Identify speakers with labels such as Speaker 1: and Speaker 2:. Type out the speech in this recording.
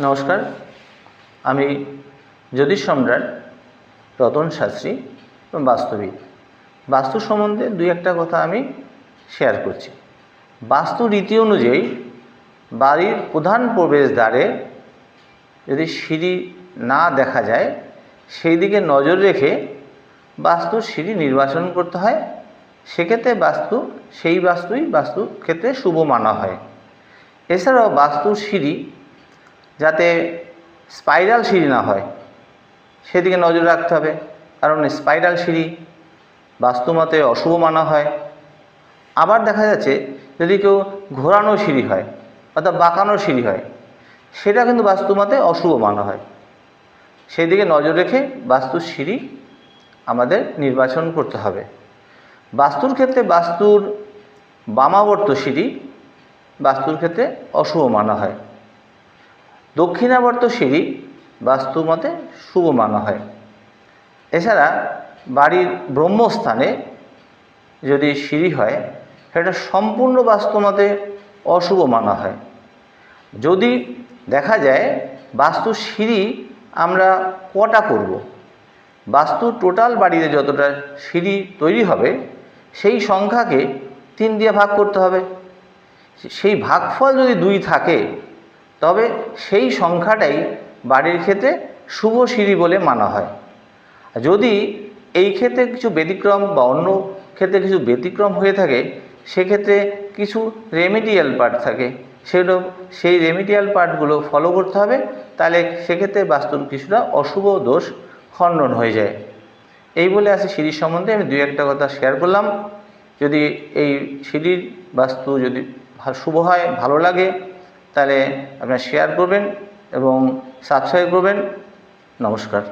Speaker 1: নমস্কার, আমি জ্যোতিষ সম্রাট রতন শাস্ত্রী এবং বাস্তুবিদ। বাস্তু সম্বন্ধে দুই একটা কথা আমি শেয়ার করছি। বাস্তু রীতি অনুযায়ী বাড়ির প্রধান প্রবেশদ্বারে যদি সিঁড়ি না দেখা যায় সেই দিকে নজর রেখে বাস্তুর সিঁড়ি নির্বাচন করতে হয়। সেক্ষেত্রে সেই বাস্তুই বাস্তুর ক্ষেত্রে শুভ মানা হয়। এছাড়াও বাস্তুর সিঁড়ি যাতে স্পাইরাল সিঁড়ি না হয় সেদিকে নজর রাখতে হবে, কারণ স্পাইরাল সিঁড়ি বাস্তুমতে অশুভ মানা হয়। আবার দেখা যাচ্ছে যদি কেউ ঘোরানো সিঁড়ি হয় অর্থাৎ বাঁকানো সিঁড়ি হয়, সেটা কিন্তু বাস্তুমতে অশুভ মানা হয়। সেদিকে নজর রেখে বাস্তুর সিঁড়ি আমাদের নির্বাচন করতে হবে। বাস্তুর ক্ষেত্রে বাস্তুর বামাবর্ত সিঁড়ি বাস্তুর ক্ষেত্রে অশুভ মানা হয়। দক্ষিণাবর্ত সিঁড়ি বাস্তুমতে শুভ মানা হয়। এছাড়া বাড়ির ব্রহ্মস্থানে যদি সিঁড়ি হয় সেটা সম্পূর্ণ বাস্তুমতে অশুভ মানা হয়। যদি দেখা যায় বাস্তুর সিঁড়ি আমরা কটা করব, বাস্তুর টোটাল বাড়িতে যতটা সিঁড়ি তৈরি হবে সেই সংখ্যাকে 3 দিয়ে ভাগ করতে হবে। সেই ভাগফল যদি 2 থাকে তবে সেই সংখ্যাটাই বাড়ির ক্ষেত্রে শুভ সিঁড়ি বলে মানা হয়। যদি এই ক্ষেত্রে কিছু ব্যতিক্রম বা অন্য ক্ষেত্রে কিছু ব্যতিক্রম হয়ে থাকে, সেক্ষেত্রে কিছু রেমিডিয়াল পার্ট থাকে, সেই রেমিডিয়াল পার্টগুলো ফলো করতে হবে। তাহলে সেক্ষেত্রে বাস্তুর কিছুটা অশুভ দোষ খণ্ডন হয়ে যায়। এই বলে আছে সিঁড়ির সম্বন্ধে আমি 2-1টা কথা শেয়ার করলাম। যদি এই সিঁড়ির বাস্তু যদি শুভ হয়, ভালো লাগে, তাহলে আপনারা শেয়ার করবেন এবং সাবস্ক্রাইব করবেন। নমস্কার।